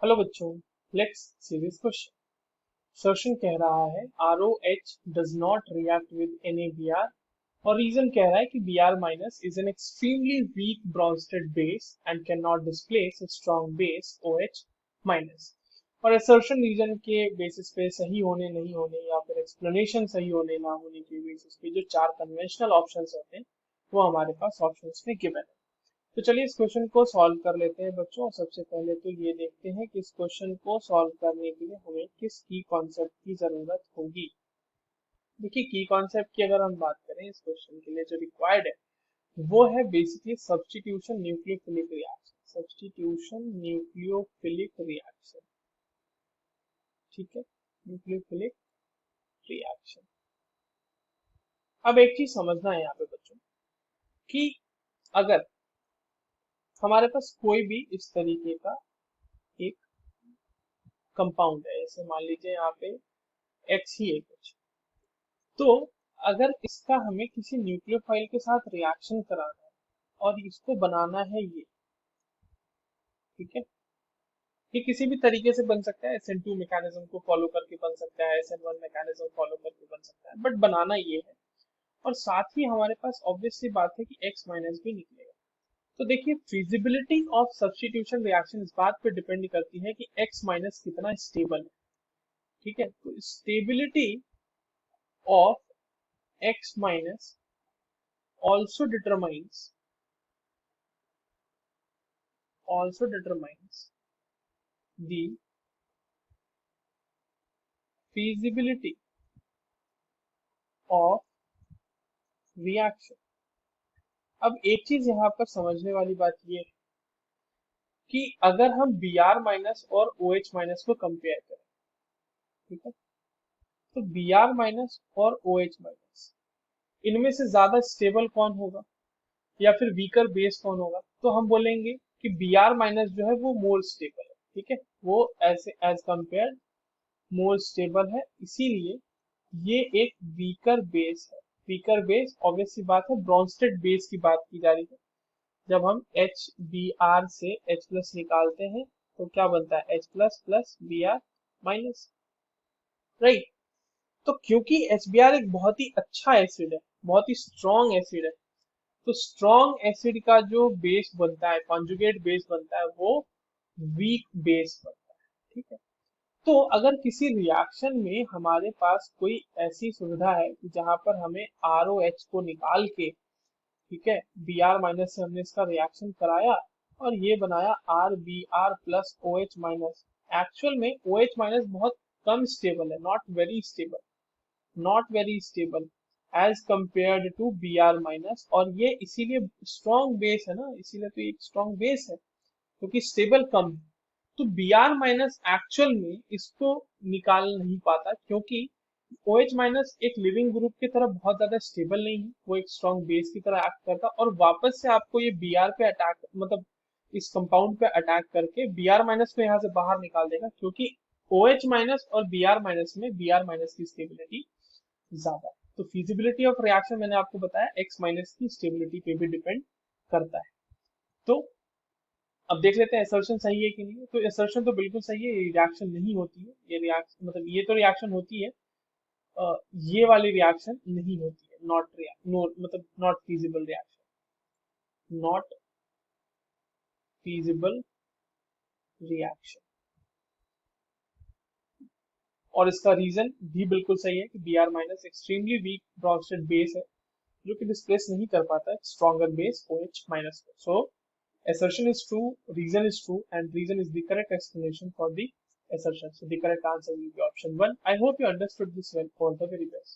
Hello बच्चों, let's see this question. Question कह रहा है ROH does not react with NaBr और रीजन कह रहा है कि Br minus is an extremely weak Bronsted base and cannot displace a strong base OH minus। और assertion रीजन के बेसिस पे सही होने नहीं होने या फिर एक्सप्लेनेशन सही होने ना होने के बेसिस पे जो चार कन्वेंशनल ऑप्शंस होते हैं वो हमारे पास ऑप्शंस में गिवन है। तो चलिए इस क्वेश्चन को सॉल्व कर लेते हैं बच्चों। सबसे पहले तो ये देखते हैं कि इस क्वेश्चन को सॉल्व करने के लिए हमें किस की कॉन्सेप्ट की जरूरत होगी। देखिए, की कॉन्सेप्ट की अगर हम बात करें इस क्वेश्चन के लिए जो रिक्वायर्ड है वो है basically substitution nucleophilic reaction. Substitution nucleophilic reaction, ठीक है, न्यूक्लियोफिलिक रिएक्शन। अब एक चीज समझना है यहाँ पे बच्चों कि अगर हमारे पास कोई भी इस तरीके का एक कंपाउंड है, जैसे मान लीजिए यहाँ पे एक्स ही है कुछ, तो अगर इसका हमें किसी न्यूक्लियोफाइल के साथ रिएक्शन कराना है और इसको बनाना है ये, ठीक है, ये किसी भी तरीके से बन सकता है। SN2 मैकेनिज्म को फॉलो करके बन सकता है, SN1 मैकेनिज्म फॉलो करके बन सकता है, बट बनाना ये है। और साथ ही हमारे पास ऑब्वियस सी बात है कि X माइनस भी निकलेगा। तो देखिए, फिजिबिलिटी ऑफ सब्स्टिट्यूशन रिएक्शन इस बात पे डिपेंड करती है कि X माइनस कितना स्टेबल है, ठीक है। तो stability of X minus also determines the feasibility of reaction। अब एक चीज यहाँ पर समझने वाली बात ये है कि अगर हम Br माइनस और OH माइनस को कंपेयर करें, ठीक है, तो Br माइनस और OH माइनस इनमें से ज्यादा स्टेबल कौन होगा या फिर वीकर बेस कौन होगा, तो हम बोलेंगे कि Br माइनस जो है वो मोर स्टेबल है, ठीक है, वो ऐसे एज कंपेयर मोर स्टेबल है, इसीलिए ये एक वीकर बेस है। वीकर बेस ऑब्वियस सी बात है, ब्रॉन्स्टेड बेस की बात की जा रही है। जब हम HBr से H प्लस निकालते हैं तो क्या बनता है, H plus plus Br minus, right. तो क्योंकि HBr एक बहुत ही अच्छा एसिड है, बहुत ही स्ट्रॉन्ग एसिड है, तो स्ट्रॉन्ग एसिड का जो बेस बनता है, कॉन्जुगेट बेस बनता है, वो वीक बेस बनता है, ठीक है। तो अगर किसी रिएक्शन में हमारे पास कोई ऐसी सुविधा है कि जहां पर हमें ROH को निकाल के, ठीक है, Br माइनस से हमने इसका रिएक्शन कराया और ये बनाया RBr plus OH minus. Actual में OH माइनस बहुत कम स्टेबल है, not very stable as compared to Br minus, और ये इसीलिए स्ट्रॉन्ग बेस है ना, इसीलिए तो एक स्ट्रॉन्ग बेस है क्योंकि स्टेबल कम है। तो Br माइनस एक्चुअल में इसको निकाल नहीं पाता क्योंकि OH माइनस एक लिविंग ग्रुप की तरह बहुत ज्यादा स्टेबल नहीं है, वो एक स्ट्रॉन्ग बेस की तरह एक्ट करता और वापस से आपको ये Br पे अटैक, मतलब इस कंपाउंड पे अटैक करके Br माइनस को यहाँ से बाहर निकाल देगा, क्योंकि OH माइनस और Br माइनस में Br माइनस की स्टेबिलिटी ज्यादा है। तो फिजिबिलिटी ऑफ रिएक्शन मैंने आपको बताया X माइनस की स्टेबिलिटी पे भी डिपेंड करता है। तो अब देख लेते हैं असर्शन सही है कि नहीं। तो असर्शन तो बिल्कुल सही है, ये रिएक्शन नहीं होती है, ये रिएक्शन मतलब ये तो रिएक्शन होती है, ये वाली रिएक्शन नहीं होती है, नॉट रिएक्ट नो मतलब not feasible reaction, not feasible reaction. और इसका रीजन भी बिल्कुल सही है कि Br minus extremely weak Bronsted base है जो कि डिस्प्लेस नहीं कर पाता है स्ट्रॉन्गर बेस OH माइनस को। सो assertion is true, reason is true, and reason is the correct explanation for the assertion. So the correct answer will be option 1. I hope you understood this well. All the very best.